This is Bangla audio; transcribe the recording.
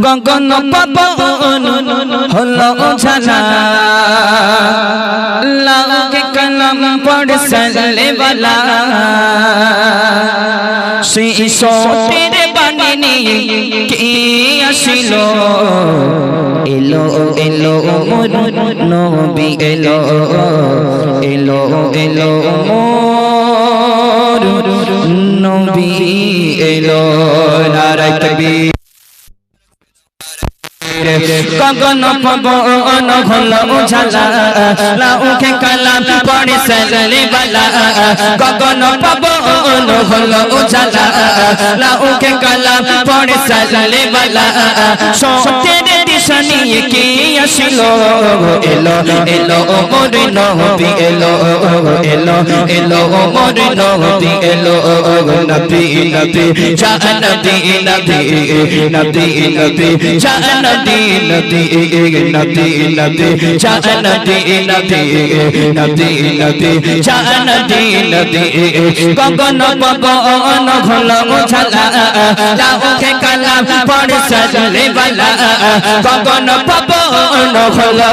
গগন পবন হলো ঝালা লাগে কলম পড় সলে वाला শিশোতের বাণী কি আসিলো এলো এলো মোর নবী এলো এলো এলো মোর নবী এলো নারে তাকবীর গগন পবন হলো ঝালা লাউকে কলম পড়ে সলে वाला গগন পবন হলো ঝালা লাউকে কলম পড়ে সলে वाला সত্যের দিশা নিয়ে কে আসিলো এলো এলো মোর নবী এলো এলো এলো মোর নবী এলো নবী নবী যা নবী নবী নবী নবী যা নবী নবী নবী নবী যা নবী নবী নবী নবী যা নবী নবী গগন পবন হলো ঝালা লাউকে কলম পড়ে সলে वाला গগন পবন হলো